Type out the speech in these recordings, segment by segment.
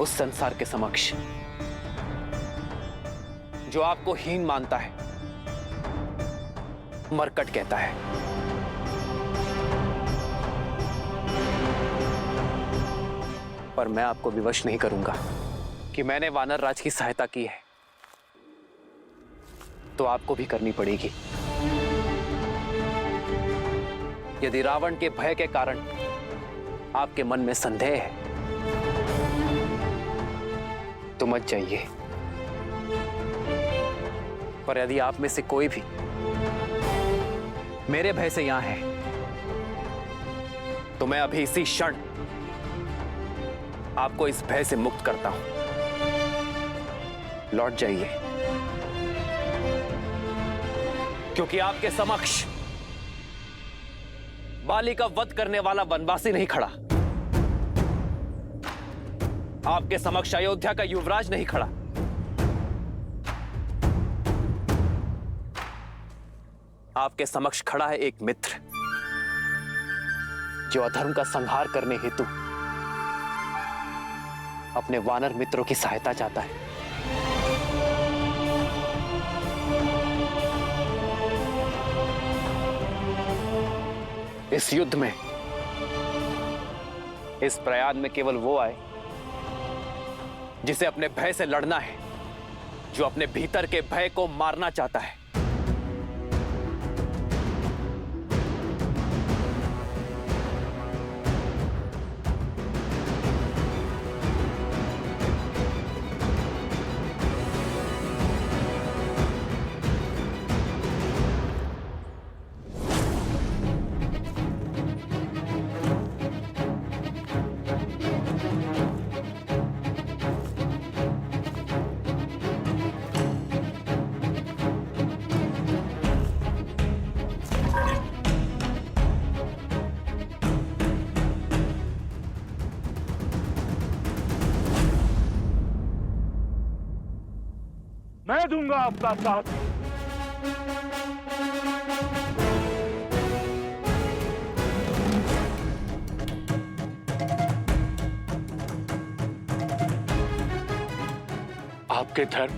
उस संसार के समक्ष जो आपको हीन मानता है, मरकट कहता है। पर मैं आपको विवश नहीं करूंगा कि मैंने वानर राज की सहायता की है, तो आपको भी करनी पड़ेगी। यदि रावण के भय के कारण आपके मन में संदेह है तो मत जाइए, पर यदि आप में से कोई भी मेरे भय से यहां है तो मैं अभी इसी क्षण आपको इस भय से मुक्त करता हूं। लौट जाइए, क्योंकि आपके समक्ष बाली का वध करने वाला वनवासी नहीं खड़ा, आपके समक्ष अयोध्या का युवराज नहीं खड़ा, आपके समक्ष खड़ा है एक मित्र जो अधर्म का संहार करने हेतु अपने वानर मित्रों की सहायता चाहता है। इस युद्ध में, इस प्रयाग में केवल वो आए जिसे अपने भय से लड़ना है, जो अपने भीतर के भय को मारना चाहता है। मैं दूंगा आपका साथ। आपके धर्म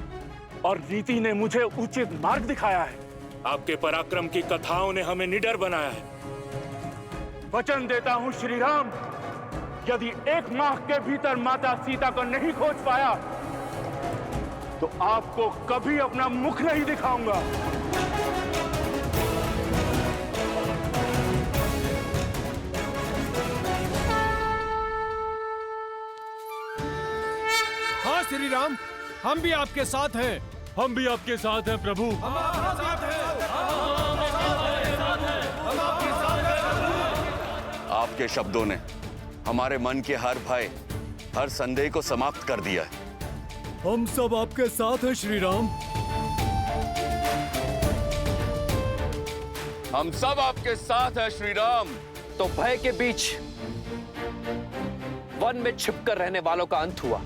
और रीति ने मुझे उचित मार्ग दिखाया है। आपके पराक्रम की कथाओं ने हमें निडर बनाया है। वचन देता हूं श्री राम, यदि 1 माह के भीतर माता सीता को नहीं खोज पाया तो आपको कभी अपना मुख नहीं दिखाऊंगा। हाँ श्री राम, हम भी आपके साथ हैं। हम भी आपके साथ हैं प्रभु। हम आपके साथ हैं। आपके शब्दों ने हमारे मन के हर भय, हर संदेह को समाप्त कर दिया है। हम सब आपके साथ हैं श्री राम। हम सब आपके साथ हैं श्री राम। तो भय के बीच वन में छिपकर रहने वालों का अंत हुआ।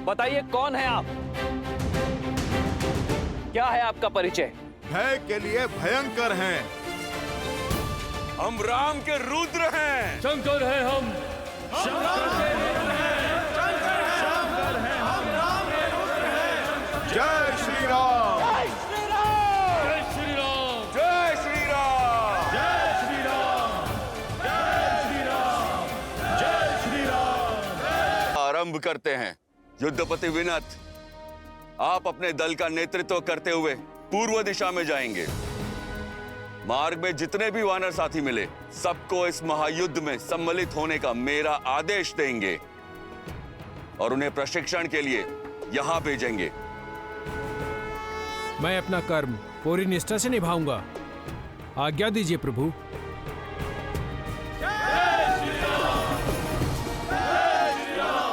बताइए कौन है आप? क्या है आपका परिचय? भय के लिए भयंकर हैं। हम राम के रुद्र हैं। शंकर है हम। जय श्री राम। जय श्री राम। जय श्री राम। जय श्री राम। जय श्री राम। जय श्री राम। आरंभ करते हैं। युद्धपति विनत, आप अपने दल का नेतृत्व करते हुए पूर्व दिशा में जाएंगे। मार्ग में जितने भी वानर साथी मिले, सबको इस महायुद्ध में सम्मिलित होने का मेरा आदेश देंगे और उन्हें प्रशिक्षण के लिए यहां भेजेंगे। मैं अपना कर्म पूरी निष्ठा से निभाऊंगा। आज्ञा दीजिए प्रभु।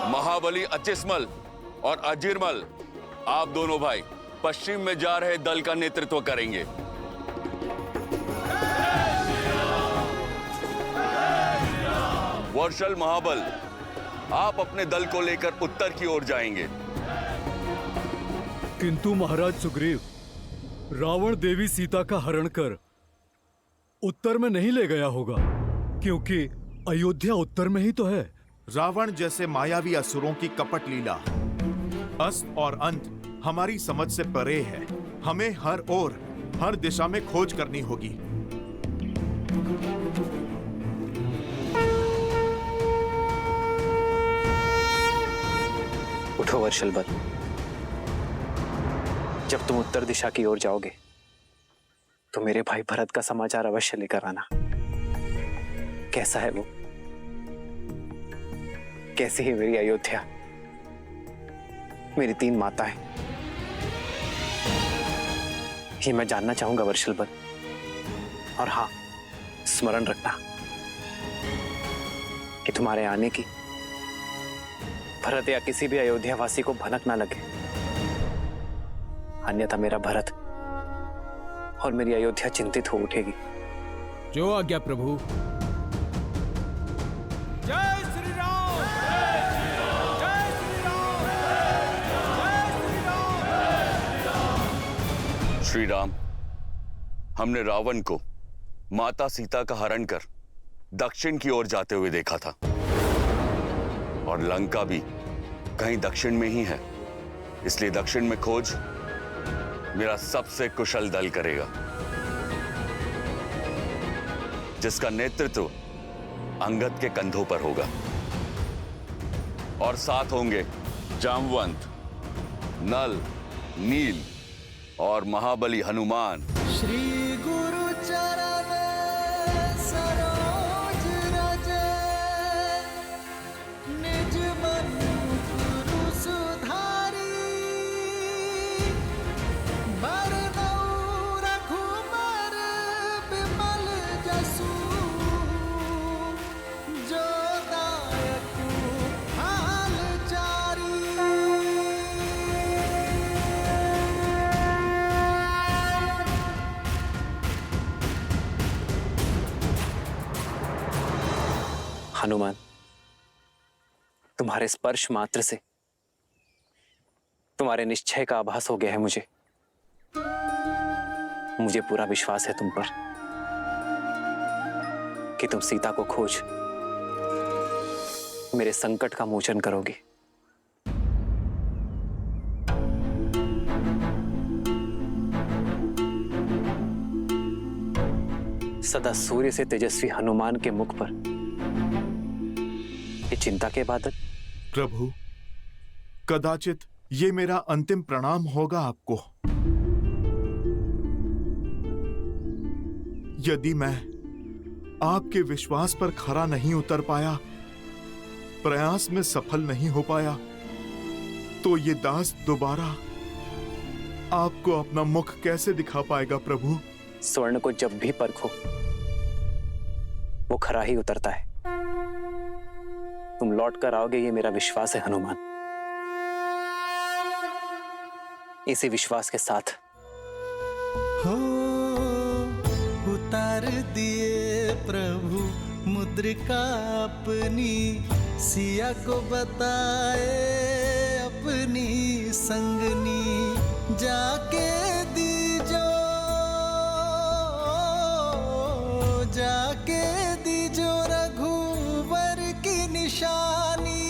महाबली अचिस्मल और अजिरमल, आप दोनों भाई पश्चिम में जा रहे दल का नेतृत्व करेंगे। वर्षल महाबल, आप अपने दल को लेकर उत्तर की ओर जाएंगे। किंतु महाराज सुग्रीव, रावण देवी सीता का हरण कर उत्तर में नहीं ले गया होगा, क्योंकि अयोध्या उत्तर में ही तो है। रावण जैसे मायावी असुरों की कपट लीला, अस्त और अंत हमारी समझ से परे है। हमें हर ओर, हर दिशा में खोज करनी होगी। उठो वर्षलबल। जब तुम उत्तर दिशा की ओर जाओगे तो मेरे भाई भरत का समाचार अवश्य लेकर आना। कैसा है वो? कैसी है मेरी अयोध्या, मेरी 3 माताएं? ये मैं जानना चाहूंगा वर्षलबल। और हाँ, स्मरण रखना कि तुम्हारे आने की भरत या किसी भी अयोध्यावासी को भनक ना लगे, अन्यथा मेरा भरत और मेरी अयोध्या चिंतित हो उठेगी। जो आज्ञा प्रभु। जय श्री राम, जय श्री राम, जय श्री राम। श्री राम, हमने रावण को माता सीता का हरण कर दक्षिण की ओर जाते हुए देखा था, और लंका भी कहीं दक्षिण में ही है। इसलिए दक्षिण में खोज मेरा सबसे कुशल दल करेगा, जिसका नेतृत्व अंगद के कंधों पर होगा। और साथ होंगे जामवंत, नल, नील और महाबली हनुमान। श्री गुरु चरण सरोज रज, निज मन गुरु सुधारी, बरनउँ रघुबर बिमल जसु, जो दायकु हाल चारी। हनुमान, तुम्हारे स्पर्श मात्र से तुम्हारे निश्चय का आभास हो गया है मुझे। मुझे पूरा विश्वास है तुम पर कि तुम सीता को खोज मेरे संकट का मोचन करोगे। सदा सूर्य से तेजस्वी हनुमान के मुख पर ये चिंता के बादल। प्रभु, कदाचित ये मेरा अंतिम प्रणाम होगा आपको। यदि मैं आपके विश्वास पर खरा नहीं उतर पाया, प्रयास में सफल नहीं हो पाया, तो ये दास दोबारा आपको अपना मुख कैसे दिखा पाएगा प्रभु? स्वर्ण को जब भी परखो वो खरा ही उतरता है। तुम लौट कर आओगे, ये मेरा विश्वास है हनुमान। इसी विश्वास के साथ हो उतार दिए प्रभु मुद्रिका अपनी, सिया को बताए अपनी संगनी, जाके दीजो रघुवर की निशानी,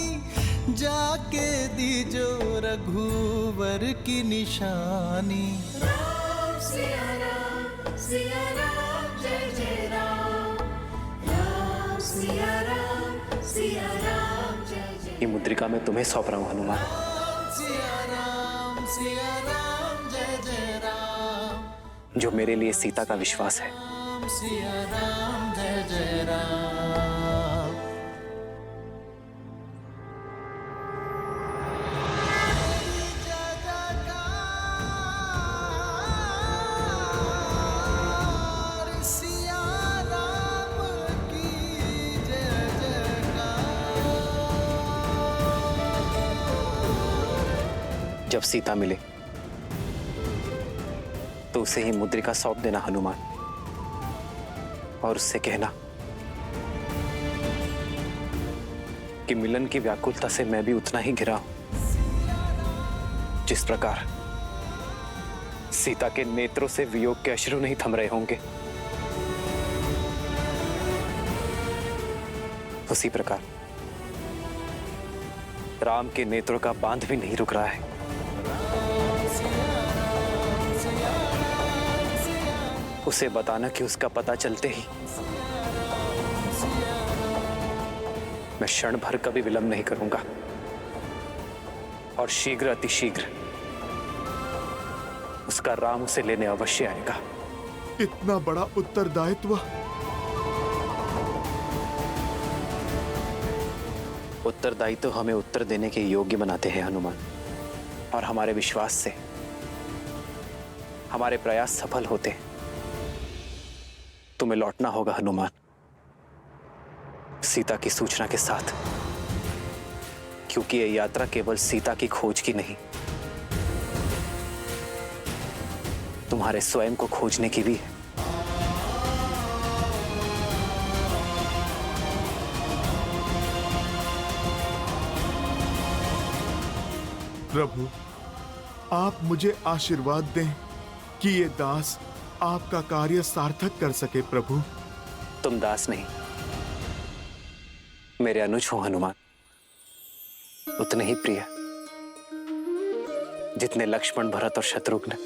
जाके दीजो रघुवर की निशानी। राम सिया राम, सिया राम जय जय राम, राम सिया राम, सिया राम जय जय। ये मुद्रिका मैं तुम्हें सौंप रहा हूं हनुमान। सिया राम जय जय राम, जो मेरे लिए सीता का विश्वास है। सिया राम जय जय राम। सिया राम की जय जयकार। जब सीता मिले तो उसे ही मुद्रिका सौंप देना हनुमान, और उससे कहना कि मिलन की व्याकुलता से मैं भी उतना ही घिरा हूं जिस प्रकार सीता के नेत्रों से वियोग के अश्रु नहीं थम रहे होंगे। उसी प्रकार राम के नेत्रों का बांध भी नहीं रुक रहा है। उसे बताना कि उसका पता चलते ही मैं क्षण भर कभी विलंब नहीं करूंगा और शीघ्र अतिशीघ्र उसका राम उसे लेने अवश्य आएगा। इतना बड़ा उत्तरदायित्व? उत्तरदायित्व तो हमें उत्तर देने के योग्य बनाते हैं हनुमान, और हमारे विश्वास से हमारे प्रयास सफल होते हैं। तुम्हें लौटना होगा हनुमान, सीता की सूचना के साथ, क्योंकि यह यात्रा केवल सीता की खोज की नहीं, तुम्हारे स्वयं को खोजने की भी है। प्रभु, आप मुझे आशीर्वाद दें कि ये दास आपका कार्य सार्थक कर सके। प्रभु, तुम दास नहीं, मेरे अनुज हो हनुमान, उतने ही प्रिय जितने लक्ष्मण, भरत और शत्रुघ्न।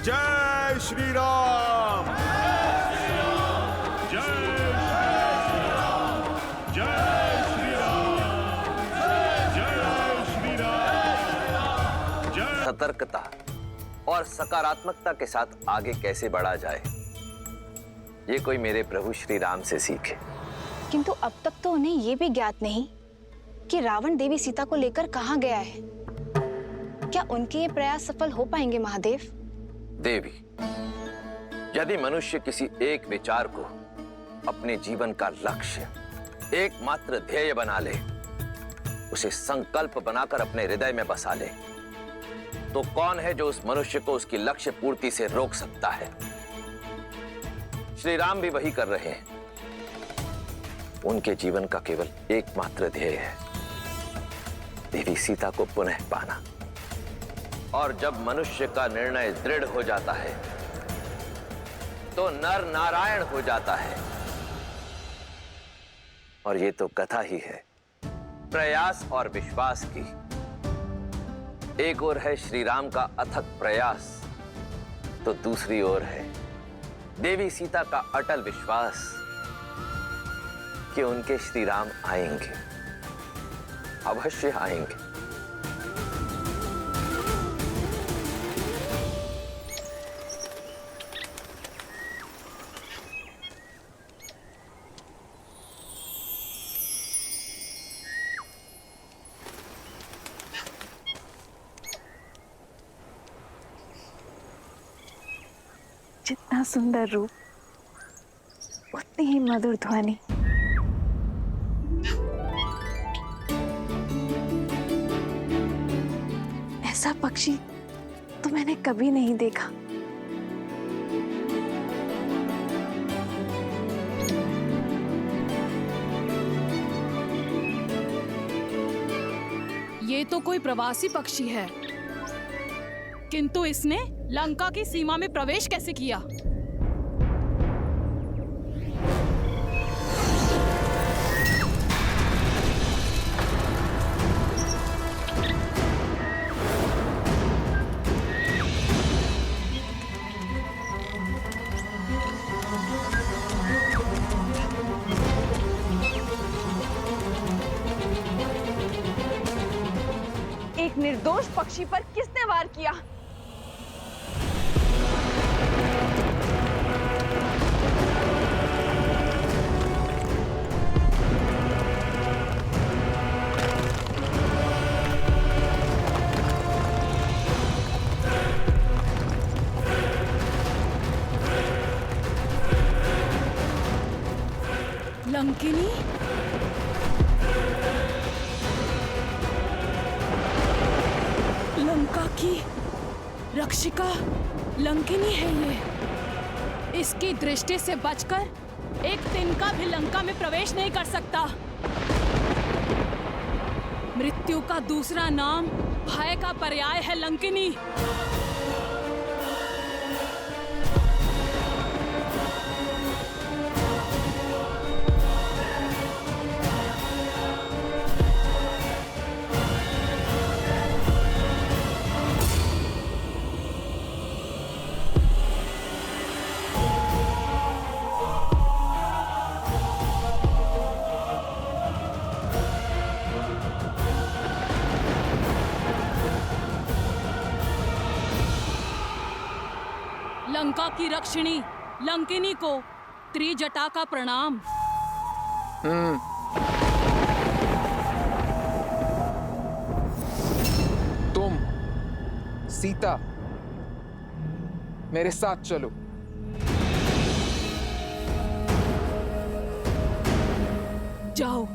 जय श्री राम। सतर्कता और सकारात्मकता के साथ आगे कैसे बढ़ा जाए, ये कोई मेरे प्रभु श्री राम से सीखे। किंतु अब तक तो उन्हें यह भी ज्ञात नहीं कि रावण देवी सीता को लेकर कहाँ गया है। क्या उनके ये प्रयास सफल हो पाएंगे महादेव? देवी, यदि मनुष्य किसी एक विचार को अपने जीवन का लक्ष्य, एकमात्र ध्येय बना ले, उसे संकल्प बनाकर अपने हृदय में बसा ले, तो कौन है जो उस मनुष्य को उसकी लक्ष्य पूर्ति से रोक सकता है? श्री राम भी वही कर रहे हैं। उनके जीवन का केवल एकमात्र ध्येय है देवी सीता को पुनः पाना। और जब मनुष्य का निर्णय दृढ़ हो जाता है तो नर नारायण हो जाता है। और ये तो कथा ही है प्रयास और विश्वास की। एक ओर है श्री राम का अथक प्रयास, तो दूसरी ओर है देवी सीता का अटल विश्वास कि उनके श्री राम आएंगे, अवश्य आएंगे। जितना सुंदर रूप, उतनी ही मधुर ध्वनि। ऐसा पक्षी तो मैंने कभी नहीं देखा। ये तो कोई प्रवासी पक्षी है, किंतु इसने लंका की सीमा में प्रवेश कैसे किया? एक निर्दोष पक्षी पर किसने वार किया? लंकिनी? लंका की रक्षिका लंकिनी है ये। इसकी दृष्टि से बचकर एक तिनका भी लंका में प्रवेश नहीं कर सकता। मृत्यु का दूसरा नाम भय का पर्याय है लंकिनी। लंका की रक्षिणी लंकिनी को त्रिजटा का प्रणाम। तुम सीता मेरे साथ चलो। जाओ।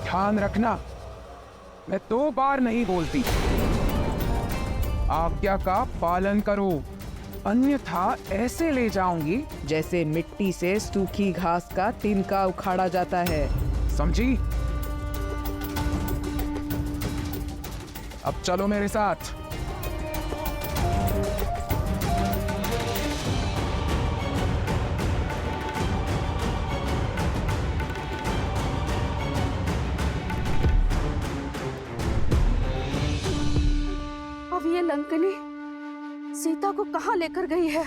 ध्यान रखना, मैं 2 बार नहीं बोलती। आज्ञा का पालन करो, अन्यथा ऐसे ले जाऊंगी जैसे मिट्टी से सूखी घास का तिनका उखाड़ा जाता है। समझी? अब चलो मेरे साथ। अब ये लंकिनी सीता को कहाँ लेकर गई है?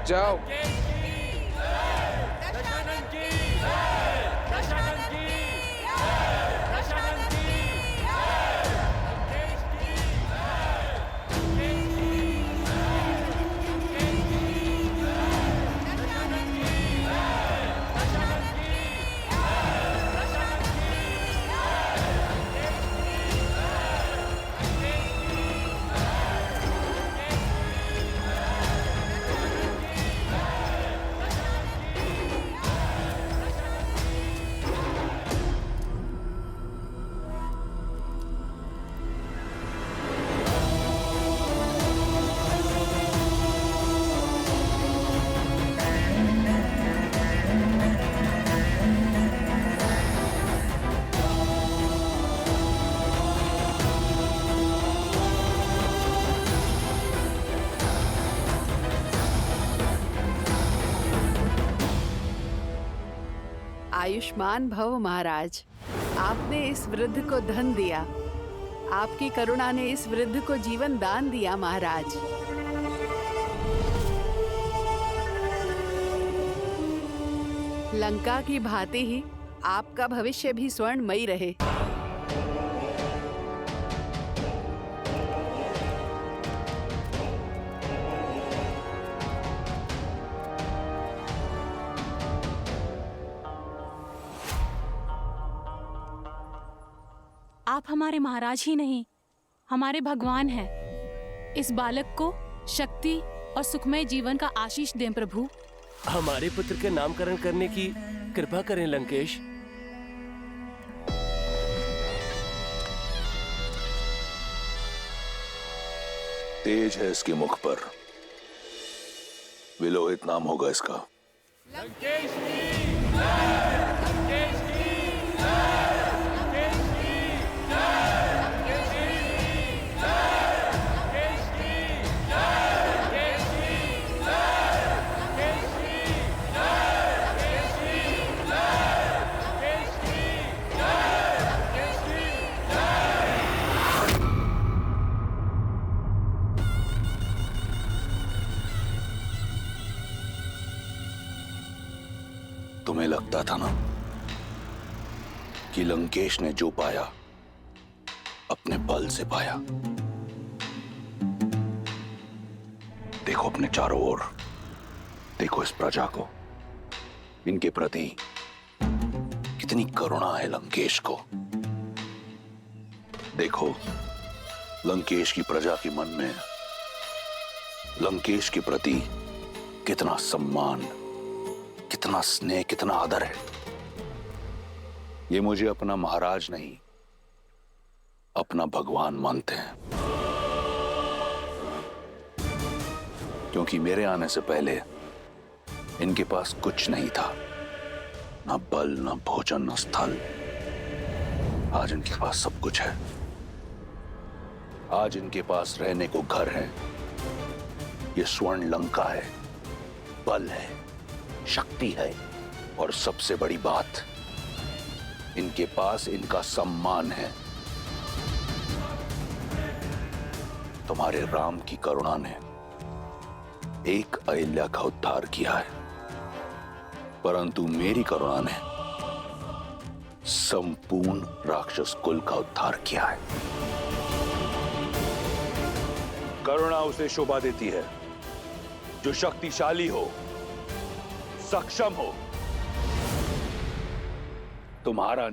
जाओ। आयुष्मान भव महाराज, आपने इस वृद्ध को धन दिया। आपकी करुणा ने इस वृद्ध को जीवन दान दिया महाराज। लंका की भांति ही आपका भविष्य भी स्वर्णमयी रहे। आप हमारे महाराज ही नहीं, हमारे भगवान हैं। इस बालक को शक्ति और सुखमय जीवन का आशीष दें प्रभु। हमारे पुत्र के नामकरण करने की कृपा करें लंकेश। तेज है इसके मुख पर, विलोहित नाम होगा इसका। लंकेश तुम्हें लगता था ना कि लंकेश ने जो पाया अपने बल से पाया, देखो अपने चारों ओर, देखो इस प्रजा को, इनके प्रति कितनी करुणा है लंकेश को। देखो लंकेश की प्रजा के मन में लंकेश के प्रति कितना सम्मान, कितना स्नेह, कितना आदर है। ये मुझे अपना महाराज नहीं, अपना भगवान मानते हैं, क्योंकि मेरे आने से पहले इनके पास कुछ नहीं था, ना बल, ना भोजन, ना स्थल। आज इनके पास सब कुछ है। आज इनके पास रहने को घर है, ये स्वर्ण लंका है, बल है, शक्ति है, और सबसे बड़ी बात, इनके पास इनका सम्मान है। तुम्हारे राम की करुणा ने एक अहिल्या का उद्धार किया है, परंतु मेरी करुणा ने संपूर्ण राक्षस कुल का उद्धार किया है। करुणा उसे शोभा देती है जो शक्तिशाली हो, सक्षम हो। तुम्हारा